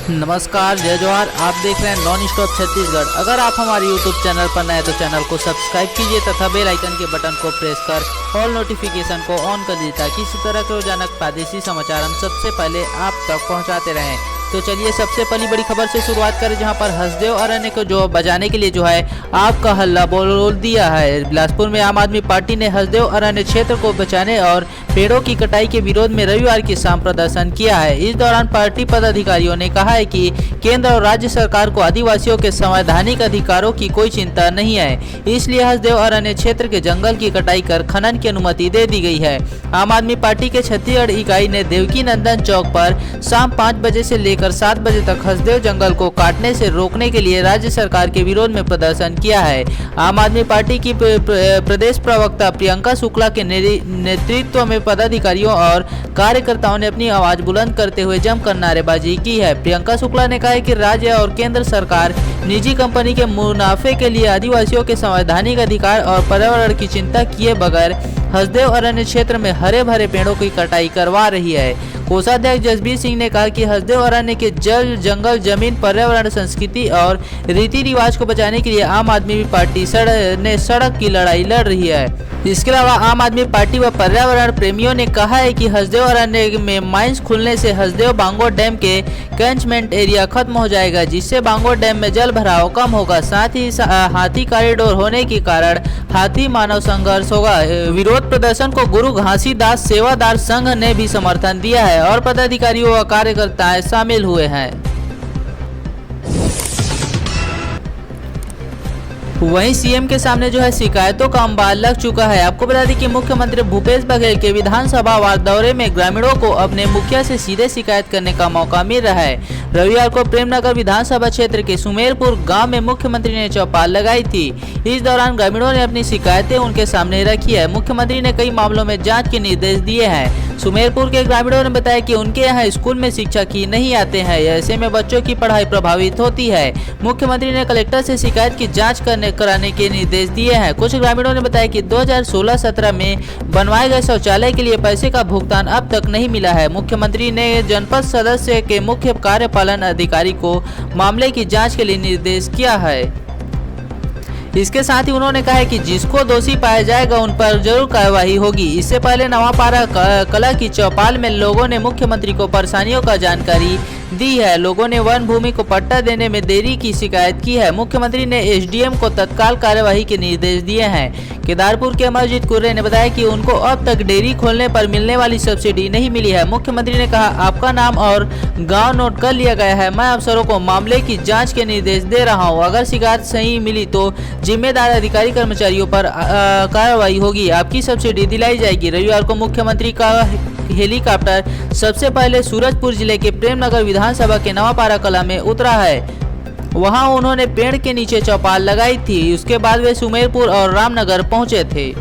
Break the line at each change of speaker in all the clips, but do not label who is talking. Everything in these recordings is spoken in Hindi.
नमस्कार, जय जवाहर। आप देख रहे हैं नॉन स्टॉप छत्तीसगढ़। अगर आप हमारे यूट्यूब चैनल पर नए तो चैनल को सब्सक्राइब कीजिए तथा बेल आइकन के बटन को प्रेस कर ऑल नोटिफिकेशन को ऑन कर दीजिए ताकि इसी तरह के रोजाना प्रादेशिक समाचार हम सबसे पहले आप तक पहुंचाते रहें। तो चलिए सबसे पहली बड़ी खबर से शुरुआत करें, जहां पर हसदेव अरण्य को जो बजाने के लिए जो है आग का हल्ला बोल दिया है। बिलासपुर में आम आदमी पार्टी ने हसदेव अरण्य क्षेत्र को बचाने और पेड़ों की कटाई के विरोध में रविवार की शाम प्रदर्शन किया है। इस दौरान पार्टी पदाधिकारियों ने कहा है कि केंद्र और राज्य सरकार को आदिवासियों के संवैधानिक अधिकारों की कोई चिंता नहीं है, इसलिए हसदेव अरण्य क्षेत्र के जंगल की कटाई कर खनन की अनुमति दे दी गई है। आम आदमी पार्टी के छत्तीसगढ़ इकाई ने देवकी नंदन चौक पर शाम 5 बजे से लेकर 7 बजे तक हसदेव जंगल को काटने से रोकने के लिए राज्य सरकार के विरोध में प्रदर्शन किया है। आम आदमी पार्टी की प्रदेश प्रवक्ता प्रियंका शुक्ला के नेतृत्व में पदाधिकारियों और कार्यकर्ताओं ने अपनी आवाज बुलंद करते हुए जमकर नारेबाजी की है। प्रियंका शुक्ला ने कहा है कि राज्य और केंद्र सरकार निजी कंपनी के मुनाफे के लिए आदिवासियों के संवैधानिक अधिकार और पर्यावरण की चिंता किए बगैर हसदेव अरण्य क्षेत्र में हरे भरे पेड़ों की कटाई करवा रही है। कोषाध्यक्ष जसबीर सिंह ने कहा कि हसदेव अरण्य के जल, जंगल, जमीन, पर्यावरण, संस्कृति और रीति रिवाज को बचाने के लिए आम आदमी पार्टी सड़क की लड़ाई लड़ रही है। इसके अलावा आम आदमी पार्टी व पर्यावरण प्रेमियों ने कहा है कि हसदेव अरण्य में माइंस खुलने से हसदेव बांगोर डैम के कैचमेंट एरिया खत्म हो जाएगा, जिससे बांगोर डैम में जल भराव कम होगा। साथ ही हाथी कॉरिडोर होने के कारण हाथी मानव संघर्ष होगा। विरोध प्रदर्शन को गुरु घासीदास सेवादार संघ ने भी समर्थन दिया है और पदाधिकारियों व कार्यकर्ता शामिल हुए हैं। वहीं सीएम के सामने जो है शिकायतों का अंबार लग चुका है। आपको बता दें कि मुख्यमंत्री भूपेश बघेल के विधानसभा वार दौरे में ग्रामीणों को अपने मुखिया से सीधे शिकायत करने का मौका मिल रहा है। रविवार को प्रेमनगर विधानसभा क्षेत्र के सुमेरपुर गांव में मुख्यमंत्री ने चौपाल लगाई थी। इस दौरान ग्रामीणों ने अपनी शिकायतें उनके सामने रखी है। मुख्यमंत्री ने कई मामलों में जाँच के निर्देश दिए हैं। सुमेरपुर के ग्रामीणों ने बताया कि उनके यहाँ स्कूल में शिक्षक ही नहीं आते हैं, ऐसे में बच्चों की पढ़ाई प्रभावित होती है। मुख्यमंत्री ने कलेक्टर से शिकायत की जांच कराने के निर्देश दिए हैं। कुछ ग्रामीणों ने बताया कि 2016-17 में बनवाए गए शौचालय के लिए पैसे का भुगतान अब तक नहीं मिला है। मुख्यमंत्री ने जनपद सदस्य के मुख्य कार्यपालन अधिकारी को मामले की जाँच के लिए निर्देश किया है। इसके साथ ही उन्होंने कहा है कि जिसको दोषी पाया जाएगा उन पर जरूर कार्रवाई होगी। इससे पहले नवापारा कला की चौपाल में लोगों ने मुख्यमंत्री को परेशानियों का जानकारी दी है। लोगों ने वन भूमि को पट्टा देने में देरी की शिकायत की है। मुख्यमंत्री ने एसडीएम को तत्काल कार्यवाही के निर्देश दिए हैं। केदारपुर के अमरजीत कुर्रे ने बताया कि उनको अब तक डेयरी खोलने पर मिलने वाली सब्सिडी नहीं मिली है। मुख्यमंत्री ने कहा, आपका नाम और गांव नोट कर लिया गया है। मैं अफसरों को मामले की जांच के निर्देश दे रहा हूं। अगर शिकायत सही मिली तो जिम्मेदार अधिकारी कर्मचारियों पर कार्रवाई होगी। आपकी सब्सिडी दिलाई जाएगी। रविवार को मुख्यमंत्री का हेलीकॉप्टर सबसे पहले सूरजपुर जिले के प्रेमनगर विधानसभा के नवापारा कला में उतरा है। वहां उन्होंने पेड़ के नीचे चौपाल लगाई थी। उसके बाद वे सुमेरपुर और रामनगर पहुंचे थे।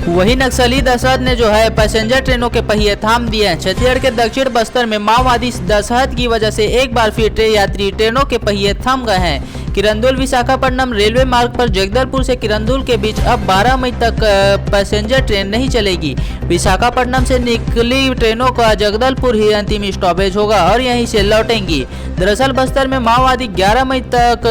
वही नक्सली दहशत ने जो है पैसेंजर ट्रेनों के पहिए थाम दिए हैं। छत्तीसगढ़ के दक्षिण बस्तर में माओवादी दहशत की वजह से एक बार फिर यात्री ट्रेनों के पहिए थम गए हैं। किरंदुल विशाखापट्टनम रेलवे मार्ग पर जगदलपुर से किरंदुल के बीच अब 12 मई तक पैसेंजर ट्रेन नहीं चलेगी। विशाखापट्टनम से निकली ट्रेनों का जगदलपुर ही अंतिम स्टॉपेज होगा और यहीं से लौटेंगी। दरअसल बस्तर में माओवादी 11 मई तक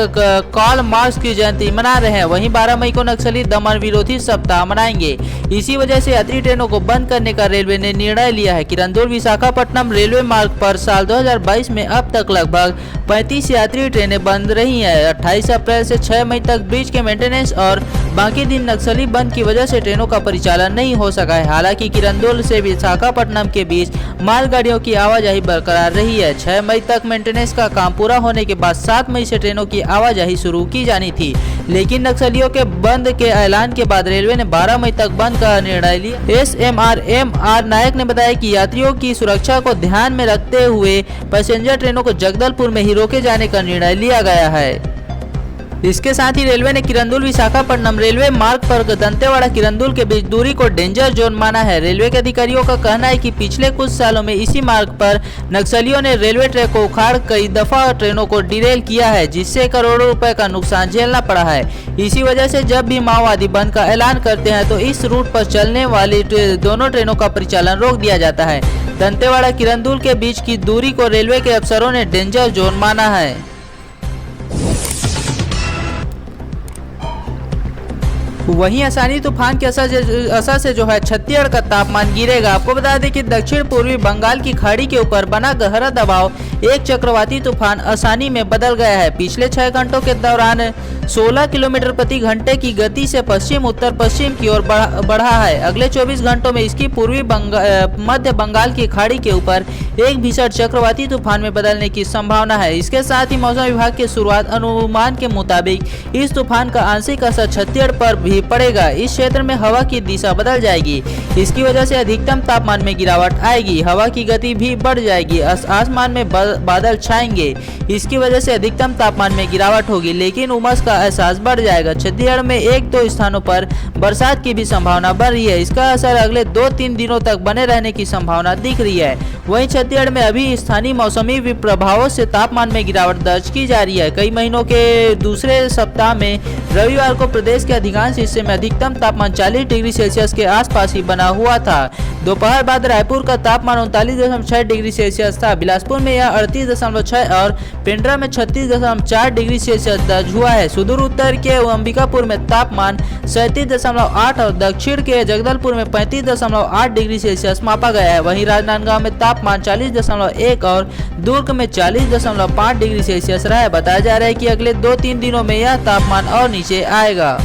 कार्ल मार्क्स की जयंती मना रहे हैं। वहीं 12 मई को नक्सली दमन विरोधी सप्ताह मनाएंगे। इसी वजह से यात्री ट्रेनों को बंद करने का रेलवे ने निर्णय लिया है। किरंदुल विशाखापट्टनम रेलवे मार्ग पर साल 2022 में अब तक लगभग 35 यात्री ट्रेनें बंद रही हैं। 28 अप्रैल से 6 मई तक ब्रिज के मेंटेनेंस और बाकी दिन नक्सली बंद की वजह से ट्रेनों का परिचालन नहीं हो सका है। हालांकि किरंदुल से विशाखापट्टनम के बीच मालगाड़ियों की आवाजाही बरकरार रही है। 6 मई तक मेंटेनेंस का काम पूरा होने के बाद 7 मई से ट्रेनों की आवाजाही शुरू की जानी थी, लेकिन नक्सलियों के बंद के ऐलान के बाद रेलवे ने 12 मई तक बंद का निर्णय लिया। SMR नायक ने बताया कि यात्रियों की सुरक्षा को ध्यान में रखते हुए पैसेंजर ट्रेनों को जगदलपुर में ही रोके जाने का निर्णय लिया गया है। इसके साथ ही रेलवे ने किरंदुल विशाखापट्टनम रेलवे मार्ग पर दंतेवाड़ा किरंदुल के बीच दूरी को डेंजर जोन माना है। रेलवे के अधिकारियों का कहना है कि पिछले कुछ सालों में इसी मार्ग पर नक्सलियों ने रेलवे ट्रैक को उखाड़ कई दफा ट्रेनों को डिरेल किया है, जिससे करोड़ों रुपए का नुकसान झेलना पड़ा है। इसी वजह से जब भी माओवादी बंद का ऐलान करते हैं तो इस रूट पर चलने वाली दोनों ट्रेनों का परिचालन रोक दिया जाता है। दंतेवाड़ा किरंदुल के बीच की दूरी को रेलवे के अफसरों ने डेंजर जोन माना है। वहीं आसानी तूफान के असर से जो है छत्तीसगढ़ का तापमान गिरेगा। आपको बता दें कि दक्षिण पूर्वी बंगाल की खाड़ी के ऊपर बना गहरा दबाव एक चक्रवाती तूफान आसानी में बदल गया है। पिछले 6 घंटों के दौरान 16 किलोमीटर प्रति घंटे की गति से पश्चिम उत्तर पश्चिम की ओर बढ़ा है। अगले 24 घंटों में इसकी पूर्वी मध्य बंगाल की खाड़ी के ऊपर एक भीषण चक्रवाती तूफान में बदलने की संभावना है। इसके साथ ही मौसम विभाग के शुरुआत अनुमान के मुताबिक इस तूफान का आंशिक असर छत्तीसगढ़ पर भी पड़ेगा। इस क्षेत्र में हवा की दिशा बदल जाएगी। इसकी वजह से अधिकतम तापमान में गिरावट आएगी। हवा की गति भी बढ़ जाएगी। आसमान में बादल छाएंगे। इसकी वजह से अधिकतम तापमान में गिरावट होगी, लेकिन उमस का एहसास बढ़ जाएगा। छत्तीसगढ़ में 1-2 स्थानों पर बरसात की भी संभावना बढ़ रही है। इसका असर अगले 2-3 दिनों तक बने रहने की संभावना दिख रही है। वहीं छत्तीसगढ़ में अभी स्थानीय मौसमी प्रभावों से तापमान में गिरावट दर्ज की जा रही है। कई महीनों के दूसरे सप्ताह में रविवार को प्रदेश के अधिकांश हिस्से में अधिकतम तापमान 40 डिग्री सेल्सियस के आसपास ही बना हुआ था। दोपहर बाद रायपुर का तापमान 39.6 डिग्री सेल्सियस था। बिलासपुर में यह 38.6 और पेंड्रा में 36.4 डिग्री सेल्सियस दर्ज हुआ है। सुदूर उत्तर के अंबिकापुर में तापमान 37.8 और दक्षिण के जगदलपुर में 35.8 डिग्री सेल्सियस मापा गया है। वहीं राजनांदगांव में तापमान 40.1 और दुर्ग में 40.5 डिग्री सेल्सियस रहा है। बताया जा रहा है कि अगले 2-3 दिनों में यह तापमान और नीचे आएगा।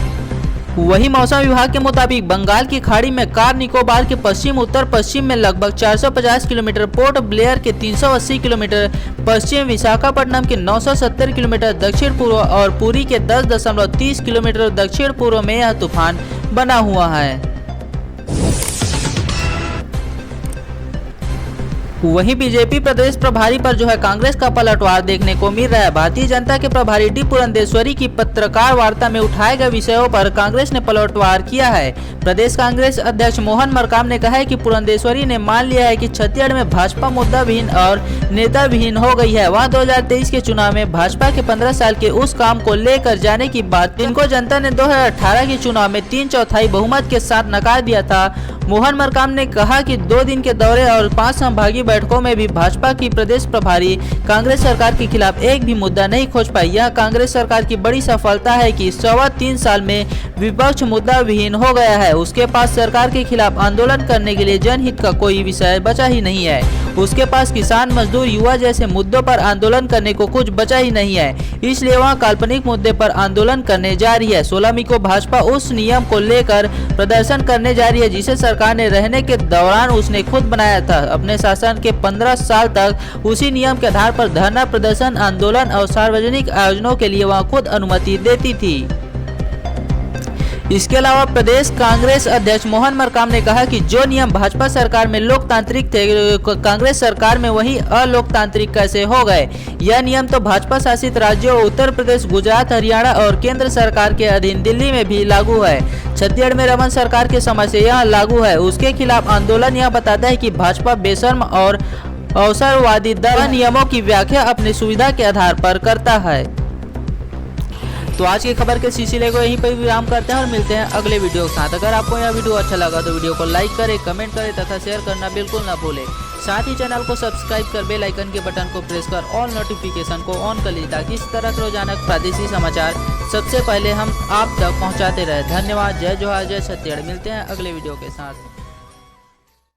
वहीं मौसम विभाग के मुताबिक बंगाल की खाड़ी में कार निकोबार के पश्चिम उत्तर पश्चिम में लगभग 450 किलोमीटर, पोर्ट ब्लेयर के 380 किलोमीटर पश्चिम, विशाखापट्टनम के 970 किलोमीटर दक्षिण पूर्व और पुरी के 10.30 किलोमीटर दक्षिण पूर्व में यह तूफान बना हुआ है। वहीं बीजेपी प्रदेश प्रभारी पर जो है कांग्रेस का पलटवार देखने को मिल रहा है। भारतीय जनता के प्रभारी डी पुरंदेश्वरी की पत्रकार वार्ता में उठाए गए विषयों पर कांग्रेस ने पलटवार किया है। प्रदेश कांग्रेस अध्यक्ष मोहन मरकाम ने कहा है कि पुरंदेश्वरी ने मान लिया है कि छत्तीसगढ़ में भाजपा मुद्दा विहीन और नेता विहीन हो गई है। वहाँ 2023 के चुनाव में भाजपा के 15 साल के उस काम को लेकर जाने की बात जिनको जनता ने 2018 के चुनाव में 3/4 बहुमत के साथ नकार दिया था। मोहन मरकाम ने कहा कि 2 दिन के दौरे और 5 संभागीय बैठकों में भी भाजपा की प्रदेश प्रभारी कांग्रेस सरकार के खिलाफ एक भी मुद्दा नहीं खोज पाई। यह कांग्रेस सरकार की बड़ी सफलता है कि 3.25 साल में विपक्ष मुद्दा विहीन हो गया है। उसके पास सरकार के खिलाफ आंदोलन करने के लिए जनहित का कोई विषय बचा ही नहीं है। उसके पास किसान, मजदूर, युवा जैसे मुद्दों पर आंदोलन करने को कुछ बचा ही नहीं है। इसलिए वह काल्पनिक मुद्दे पर आंदोलन करने जा रही है। 16 मई को भाजपा उस नियम को लेकर प्रदर्शन करने जा रही है जिसे सरकार ने रहने के दौरान उसने खुद बनाया था। अपने शासन के 15 साल तक उसी नियम के आधार पर धरना प्रदर्शन, आंदोलन और सार्वजनिक आयोजनों के लिए वह खुद अनुमति देती थी। इसके अलावा प्रदेश कांग्रेस अध्यक्ष मोहन मरकाम ने कहा कि जो नियम भाजपा सरकार में लोकतांत्रिक थे, कांग्रेस सरकार में वही अलोकतांत्रिक कैसे हो गए। यह नियम तो भाजपा शासित राज्यों उत्तर प्रदेश, गुजरात, हरियाणा और केंद्र सरकार के अधीन दिल्ली में भी लागू है। छत्तीसगढ़ में रमन सरकार के समय से यह लागू है। उसके खिलाफ आंदोलन यह बताता है कि भाजपा बेशर्म और अवसरवादी दल नियमों की व्याख्या अपनी सुविधा के आधार पर करता है। तो आज की खबर के सिलसिले को यहीं पर विराम करते हैं और मिलते हैं अगले वीडियो के साथ। अगर आपको यह वीडियो अच्छा लगा तो वीडियो को लाइक करें, कमेंट करें तथा शेयर करना बिल्कुल ना भूलें। साथ ही चैनल को सब्सक्राइब कर बेल आइकन के बटन को प्रेस कर ऑल नोटिफिकेशन को ऑन कर लीजिए ताकि इस तरह के रोजाना प्रादेशिक समाचार सबसे पहले हम आप तक पहुंचाते रहे। धन्यवाद। जय जोहार, जय छत्तीसगढ़। मिलते हैं अगले वीडियो के साथ।